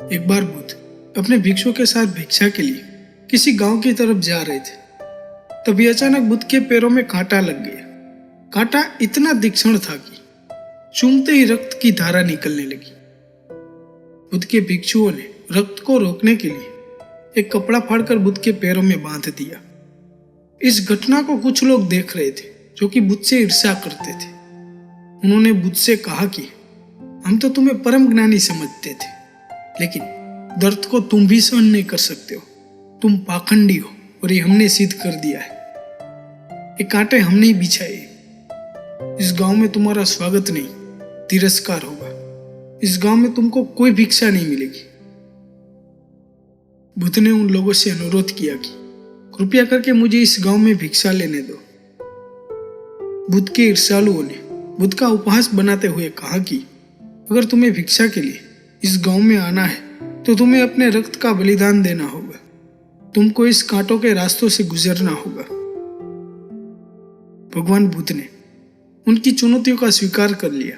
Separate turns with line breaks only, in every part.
एक बार बुद्ध अपने भिक्षुओं के साथ भिक्षा के लिए किसी गांव की तरफ जा रहे थे। तभी अचानक बुद्ध के पैरों में कांटा लग गया। कांटा इतना तीक्ष्ण था कि चूमते ही रक्त की धारा निकलने लगी। बुद्ध के भिक्षुओं ने रक्त को रोकने के लिए एक कपड़ा फाड़कर बुद्ध के पैरों में बांध दिया। इस घटना को कुछ लोग देख रहे थे जो कि बुद्ध से ईर्ष्या करते थे। उन्होंने बुद्ध से कहा कि हम तो तुम्हें परम ज्ञानी समझते थे, लेकिन दर्द को तुम भी सहन नहीं कर सकते हो। तुम पाखंडी हो और ये हमने सिद्ध कर दिया है। ये कांटे हमने ही बिछाए। इस गांव में तुम्हारा स्वागत नहीं, तिरस्कार होगा। इस गांव में तुमको कोई भिक्षा नहीं मिलेगी। बुद्ध ने उन लोगों से अनुरोध किया कि कृपया करके मुझे इस गांव में भिक्षा लेने दो। बुद्ध के ईर्ष्यालुओं ने बुद्ध का उपहास बनाते हुए कहा कि अगर तुम्हें भिक्षा के लिए इस गांव में आना है तो तुम्हें अपने रक्त का बलिदान देना होगा। तुमको इस कांटों के रास्तों से गुजरना होगा। भगवान बुद्ध ने उनकी चुनौतियों का स्वीकार कर लिया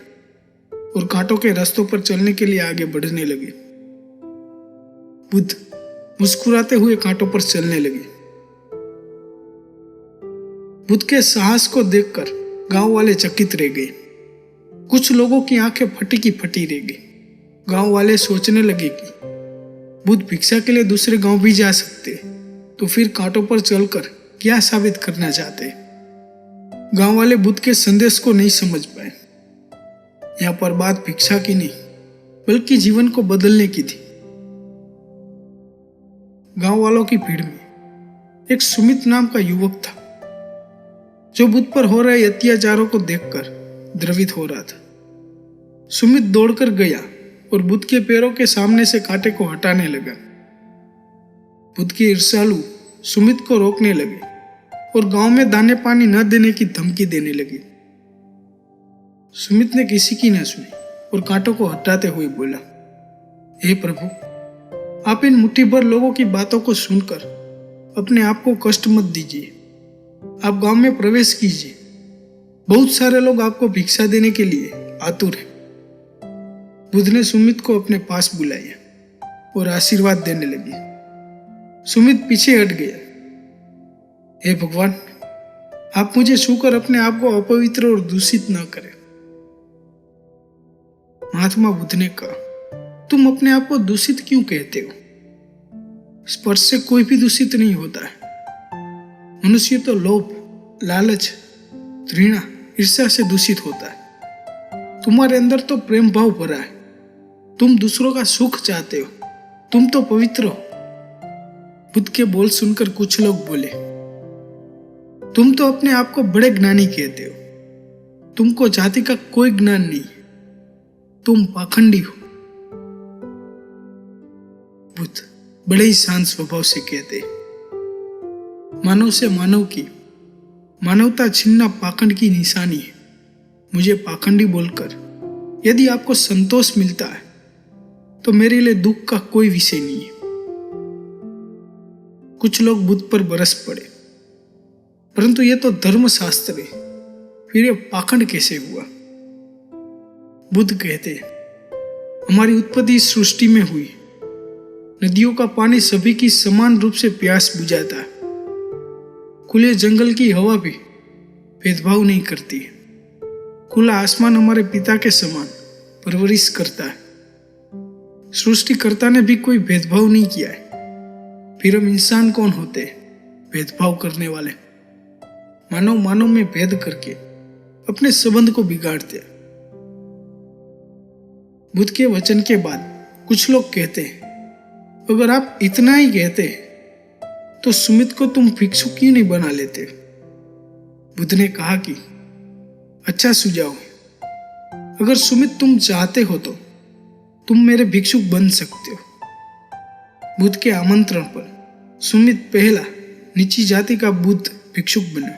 और कांटों के रास्तों पर चलने के लिए आगे बढ़ने लगे। बुद्ध मुस्कुराते हुए कांटों पर चलने लगे। बुद्ध के साहस को देखकर गांव वाले चकित रह गए। कुछ लोगों की आंखें फटी की फटी रह गई। गांव वाले सोचने लगे कि बुद्ध भिक्षा के लिए दूसरे गांव भी जा सकते, तो फिर कांटों पर चलकर क्या साबित करना चाहते। गांव वाले बुद्ध के संदेश को नहीं समझ पाए। यहां पर बात भिक्षा की नहीं, बल्कि जीवन को बदलने की थी। गांव वालों की भीड़ में एक सुमित नाम का युवक था, जो बुद्ध पर हो रहे अत्याचारों को देखकर द्रवित हो रहा था। सुमित दौड़कर गया और बुद्ध के पैरों के सामने से कांटे को हटाने लगा। बुद्ध के ईर्ष्यालु सुमित को रोकने लगे और गांव में दाने पानी न देने की धमकी देने लगे। सुमित ने किसी की न सुनी और कांटों को हटाते हुए बोला, हे प्रभु, आप इन मुट्ठी भर लोगों की बातों को सुनकर अपने आप को कष्ट मत दीजिए। आप गांव में प्रवेश कीजिए। बहुत सारे लोग आपको भिक्षा देने के लिए आतुर हैं। बुद्ध ने सुमित को अपने पास बुलाया और आशीर्वाद देने लगे। सुमित पीछे हट गया। हे भगवान, आप मुझे छूकर अपने आप को अपवित्र और दूषित न करें। महात्मा बुद्ध ने कहा, तुम अपने आप को दूषित क्यों कहते हो? स्पर्श से कोई भी दूषित नहीं होता है। मनुष्य तो लोभ, लालच, घृणा, ईर्ष्या से दूषित होता है। तुम्हारे अंदर तो प्रेम भाव भरा है। तुम दूसरों का सुख चाहते हो। तुम तो पवित्र हो। बुद्ध के बोल सुनकर कुछ लोग बोले, तुम तो अपने आप को बड़े ज्ञानी कहते हो। तुमको जाति का कोई ज्ञान नहीं है। तुम पाखंडी हो। बुद्ध बड़े ही शांत स्वभाव से कहते, मानव से मानव की मानवता छीनना पाखंड की निशानी है। मुझे पाखंडी बोलकर यदि आपको संतोष मिलता है तो मेरे लिए दुख का कोई विषय नहीं है। कुछ लोग बुद्ध पर बरस पड़े, परंतु यह तो धर्मशास्त्र है, फिर यह पाखंड कैसे हुआ? बुद्ध कहते हैं, हमारी उत्पत्ति सृष्टि में हुई। नदियों का पानी सभी की समान रूप से प्यास बुझाता है। खुले जंगल की हवा भी भेदभाव नहीं करती है। खुला आसमान हमारे पिता के समान परवरिश करता है। सृष्टिकर्ता ने भी कोई भेदभाव नहीं किया है। फिर हम इंसान कौन होते हैं भेदभाव करने वाले? मानव मानव में भेद करके अपने संबंध को बिगाड़ते हैं। बुद्ध के वचन के बाद कुछ लोग कहते हैं, अगर आप इतना ही कहते हैं तो सुमित को तुम भिक्षु क्यों नहीं बना लेते? बुद्ध ने कहा कि अच्छा सुझाव है। अगर सुमित तुम चाहते हो तो तुम मेरे भिक्षुक बन सकते हो। बुद्ध के आमंत्रण पर सुमित पहला नीची जाति का बुद्ध भिक्षुक बना।